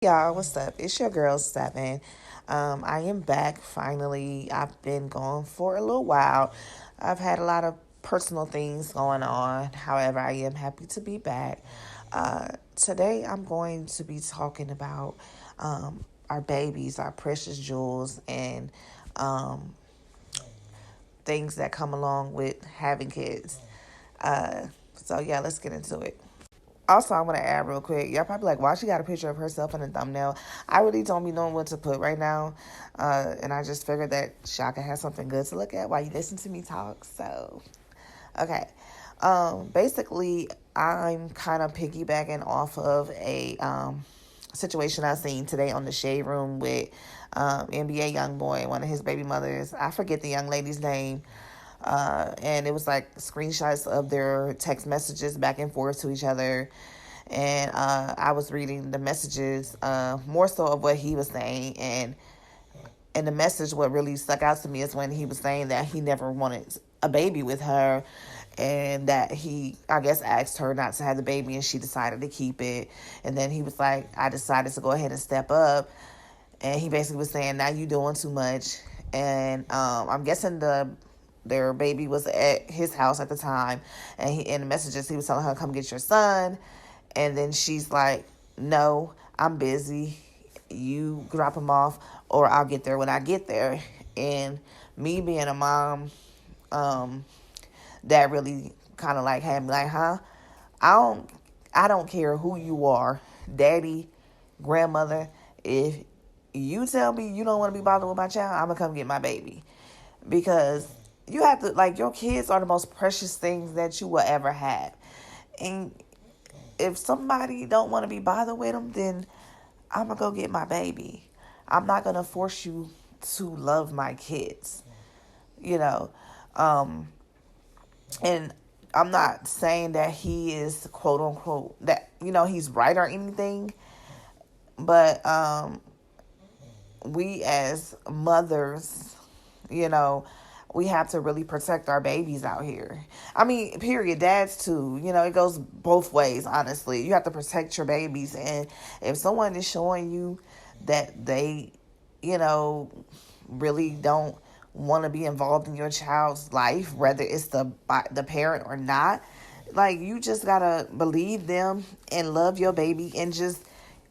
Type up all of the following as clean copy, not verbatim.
Y'all, what's up? It's your girl Seven. I am back finally. I've been gone for a little while. I've had a lot of personal things going on. However, I am happy to be back. Today, I'm going to be talking about our babies, our precious jewels, and um, things that come along with having kids. So, yeah, let's get into it. Also, I want to add real quick. Y'all probably like, why she got a picture of herself in the thumbnail? I really don't be knowing what to put right now. And I just figured that Shaka has something good to look at while you listen to me talk. So, okay. Basically, I'm kind of piggybacking off of a situation I seen today on the Shade Room with NBA YoungBoy, one of his baby mothers. I forget the young lady's name. And it was like screenshots of their text messages back and forth to each other. And I was reading the messages, more so of what he was saying. And the message, what really stuck out to me is when he was saying that he never wanted a baby with her, and that he, I guess, asked her not to have the baby, and she decided to keep it. And then he was like, I decided to go ahead and step up. And he basically was saying, now you doing too much. And I'm guessing their baby was at his house at the time, and in the messages he was telling her, come get your son. And then she's like, no, I'm busy, you drop him off, or I'll get there when I get there. And me being a mom, um that really kind of like had me like, i don't I don't care who you are, daddy, grandmother. If you tell me you don't want to be bothered with my child, I'm gonna come get my baby. Because you have to, like, your kids are the most precious things that you will ever have. And if somebody don't want to be bothered with them, then I'm gonna go get my baby. I'm not gonna force you to love my kids, you know. Um, and I'm not saying that he is quote unquote that he's right or anything, but we as mothers, you know, we have to really protect our babies out here. I mean, period. Dads too. It goes both ways, honestly. You have to protect your babies. And if someone is showing you that they, you know, really don't want to be involved in your child's life, whether it's the parent or not, like, you just gotta believe them and love your baby and just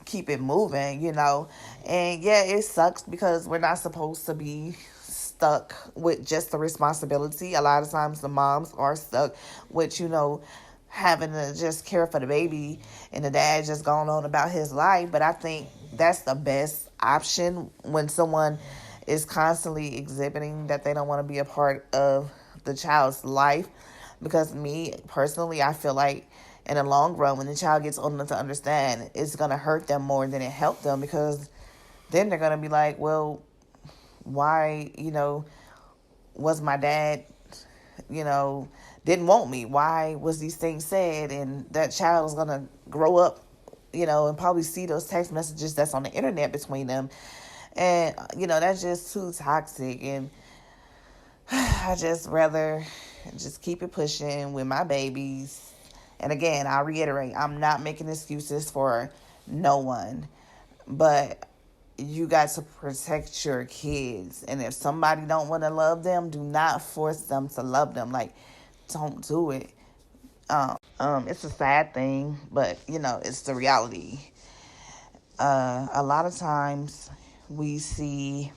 keep it moving. And yeah, it sucks because we're not supposed to be stuck with just the responsibility. A lot of times the moms are stuck with, having to just care for the baby, and the dad just going on about his life. But I think that's the best option when someone is constantly exhibiting that they don't want to be a part of the child's life. Because me personally, I feel like in the long run, when the child gets old enough to understand, it's going to hurt them more than it helped them, because then they're going to be like, well, why, was my dad, didn't want me? Why was these things said? And that child is going to grow up, and probably see those text messages that's on the internet between them. And, that's just too toxic. And I just rather just keep it pushing with my babies. And again, I'll reiterate, I'm not making excuses for no one, but you got to protect your kids. And if somebody don't want to love them, do not force them to love them. Like, don't do it. It's a sad thing, but it's the reality. A lot of times we see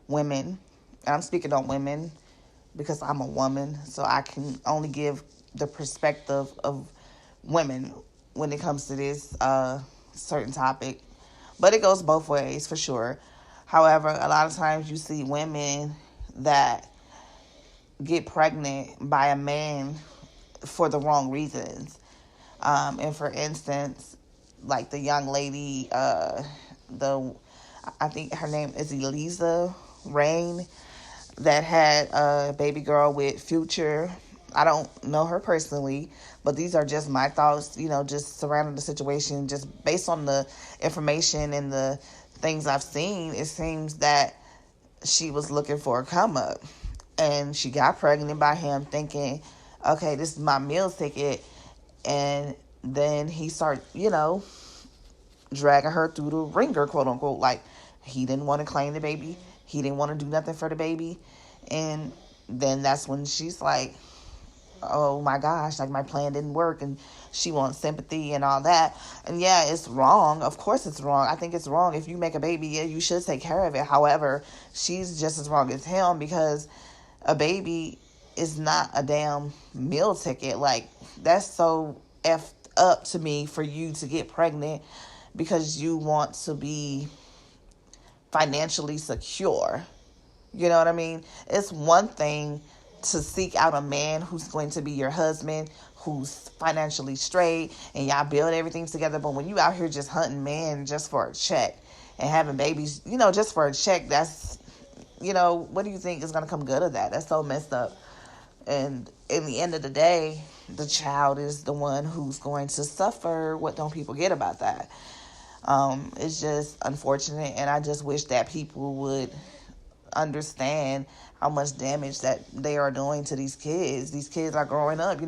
women, and I'm speaking on women because I'm a woman, so I can only give the perspective of women when it comes to this certain topic. But it goes both ways for sure. However, a lot of times you see women that get pregnant by a man for the wrong reasons. And for instance, like the young lady, I think her name is Eliza Rain, that had a baby girl with Future. I don't know her personally, but these are just my thoughts, just surrounding the situation, just based on the information and the things I've seen. It seems that she was looking for a come up, and she got pregnant by him thinking, okay, this is my meal ticket. And then he started, dragging her through the ringer, quote unquote. Like, he didn't want to claim the baby. He didn't want to do nothing for the baby. And then that's when she's like, oh my gosh, like my plan didn't work, and she wants sympathy and all that. And yeah, it's wrong. Of course it's wrong. I think it's wrong. If you make a baby, yeah, you should take care of it. However, she's just as wrong as him, because a baby is not a damn meal ticket. Like, that's so effed up to me, for you to get pregnant because you want to be financially secure. You know what I mean? It's one thing to seek out a man who's going to be your husband, who's financially straight, and y'all build everything together. But when you out here just hunting men just for a check and having babies, just for a check, that's, what do you think is going to come good of that? That's so messed up. And in the end of the day, the child is the one who's going to suffer. What don't people get about that? It's just unfortunate, and I just wish that people would understand how much damage that they are doing to these kids. These kids are growing up,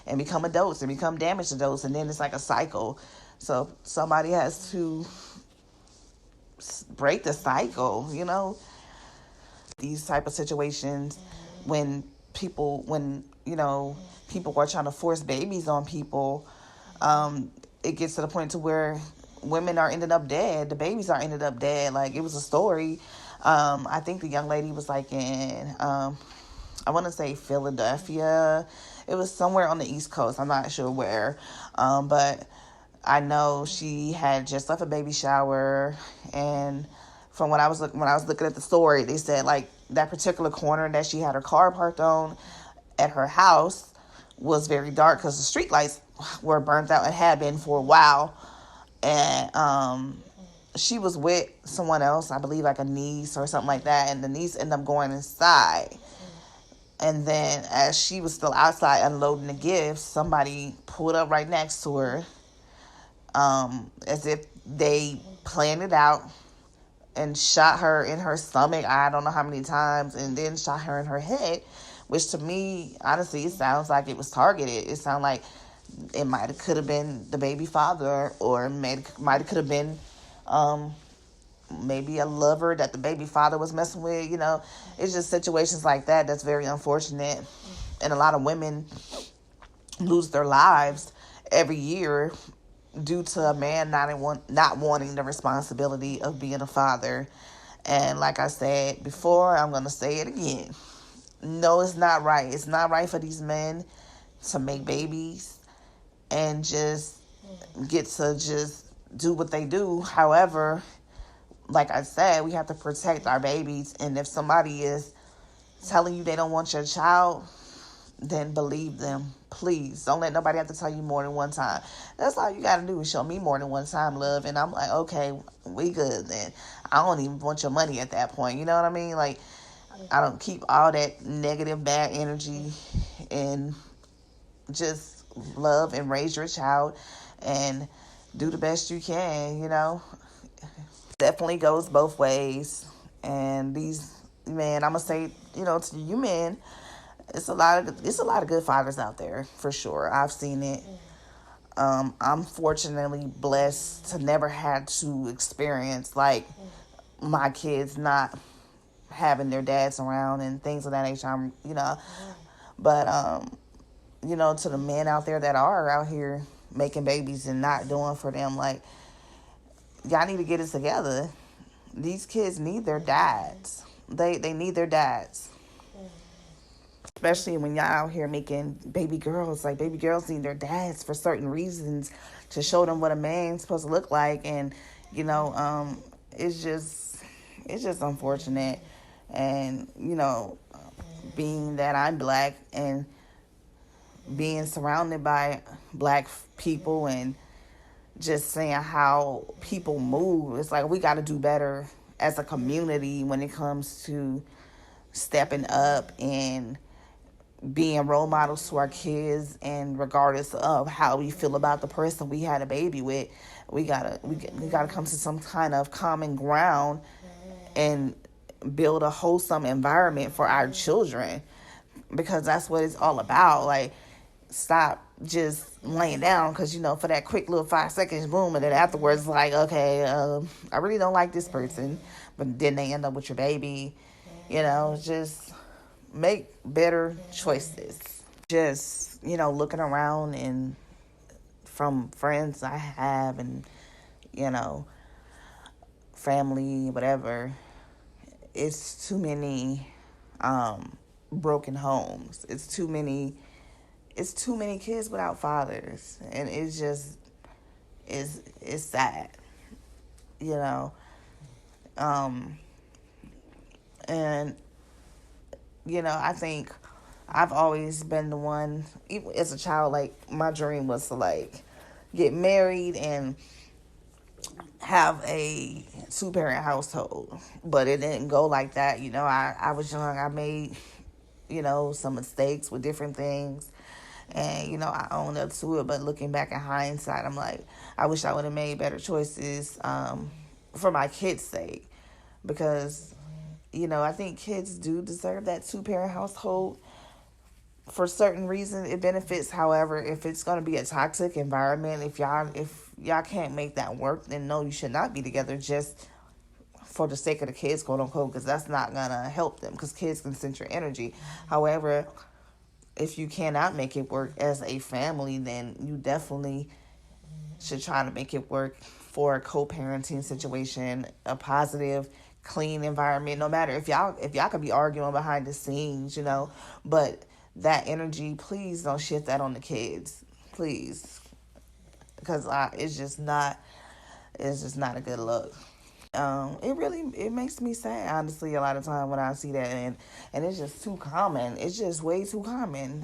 and become adults and become damaged adults, and then it's like a cycle. So somebody has to break the cycle. These type of situations, when people are trying to force babies on people, it gets to the point to where women are ended up dead. The babies are ended up dead. Like, it was a story. I think the young lady was like in, I want to say Philadelphia. It was somewhere on the East Coast. I'm not sure where. But I know she had just left a baby shower, and from when I was looking at the story, they said like that particular corner that she had her car parked on at her house was very dark because the street lights were burnt out and had been for a while. And she was with someone else, I believe like a niece or something like that, and the niece ended up going inside. And then as she was still outside unloading the gifts, somebody pulled up right next to her, as if they planned it out, and shot her in her stomach, I don't know how many times, and then shot her in her head, which to me, honestly, it sounds like it was targeted. It sounded like it could have been the baby father, or could have been maybe a lover that the baby father was messing with. It's just situations like that that's very unfortunate, and a lot of women lose their lives every year due to a man not wanting the responsibility of being a father. And like I said before, I'm going to say it again. No, it's not right. It's not right for these men to make babies and just get to just do what they do. However, like I said, we have to protect our babies. And if somebody is telling you they don't want your child, then believe them. Please don't let nobody have to tell you more than one time. That's all you gotta do, is show me more than one time, love, and I'm like, okay, we good then. I don't even want your money at that point. You know what I mean? Like, I don't keep all that negative, bad energy, and just love and raise your child and do the best you can. Definitely goes both ways. And these men, I'm gonna say, to you men, it's a lot of good fathers out there, for sure. I've seen it. I'm fortunately blessed to never had to experience like my kids not having their dads around and things of that nature. But to the men out there that are out here making babies and not doing for them, like, y'all need to get it together. These kids need their dads. They need their dads. Especially when y'all out here making baby girls. Like, baby girls need their dads for certain reasons, to show them what a man's supposed to look like. And, it's just unfortunate. And, being that I'm black and being surrounded by black people and just seeing how people move, it's like we got to do better as a community when it comes to stepping up and being role models to our kids. And regardless of how we feel about the person we had a baby with, we gotta come to some kind of common ground and build a wholesome environment for our children, because that's what it's all about. Like, stop just laying down because, for that quick little 5 seconds, boom, and then afterwards, like, okay, I really don't like this person, but then they end up with your baby. Just make better choices. Just, looking around and from friends I have and, you know, family, whatever, it's too many broken homes. It's too many kids without fathers, and it's sad, you know. Um, and I think I've always been the one, even as a child, like my dream was to like get married and have a two-parent household, but it didn't go like that. I was young. I made some mistakes with different things, and I owned up to it. But looking back in hindsight, I'm like, I wish I would have made better choices for my kids' sake, because I think kids do deserve that two-parent household for certain reasons. It benefits. However, if it's going to be a toxic environment, if y'all can't make that work, then no, you should not be together just for the sake of the kids, quote unquote, because that's not going to help them, because kids can sense your energy. However, if you cannot make it work as a family, then you definitely should try to make it work for a co-parenting situation, a positive, clean environment. No matter if y'all could be arguing behind the scenes, but that energy, please don't shift that on the kids, please, because it's just not a good look. It makes me sad, honestly, a lot of time when I see that, and it's just too common. It's just way too common.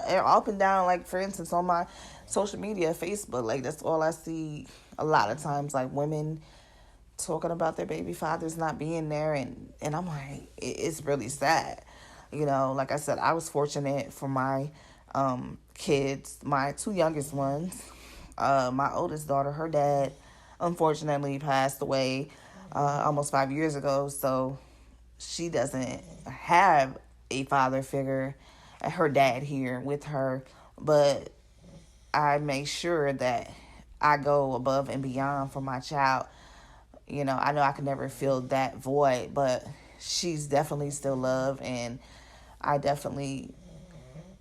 Up and down, like for instance, on my social media, Facebook, like that's all I see a lot of times, like women talking about their baby fathers not being there, and I'm like, it's really sad. Like I said, I was fortunate for my kids, my two youngest ones. My oldest daughter, her dad unfortunately passed away almost 5 years ago, so she doesn't have a father figure, her dad here with her, but I make sure that I go above and beyond for my child. I know I can never fill that void, but she's definitely still loved, and I definitely,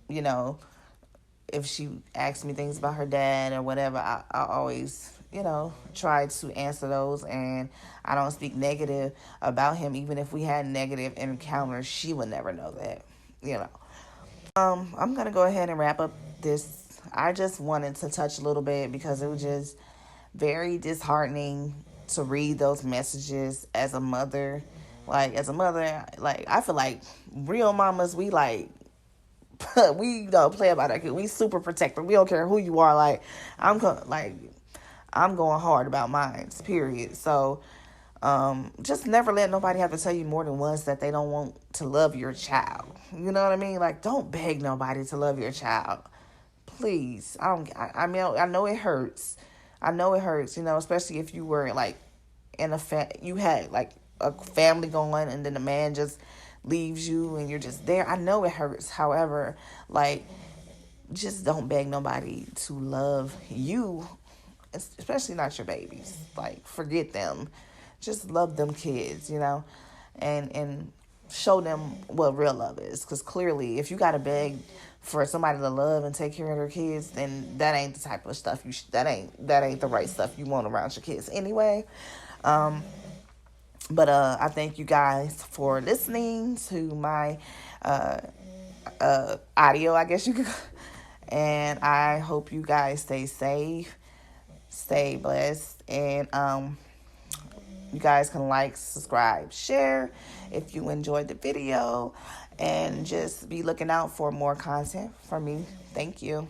you know, if she asks me things about her dad or whatever, I always, try to answer those, and I don't speak negative about him. Even if we had negative encounters, she would never know that, you know. I'm gonna go ahead and wrap up this. I just wanted to touch a little bit because it was just very disheartening to read those messages as a mother. Like I feel like real mamas, we like we don't play about that. We super protective. We don't care who you are. Like I'm going hard about mine. Period. So just never let nobody have to tell you more than once that they don't want to love your child. You know what I mean? Like, don't beg nobody to love your child. Please. I mean, I know it hurts. I know it hurts, especially if you were like you had like a family going, and then the man just leaves you and you're just there. I know it hurts. However, like, just don't beg nobody to love you, especially not your babies. Like, forget them. Just love them kids, and show them what real love is. Because clearly, if you gotta beg for somebody to love and take care of their kids, then that ain't the type of stuff that ain't the right stuff you want around your kids anyway. But I thank you guys for listening to my audio, I guess you could. And I hope you guys stay safe, stay blessed, and you guys can like, subscribe, share if you enjoyed the video, and just be looking out for more content from me. Thank you.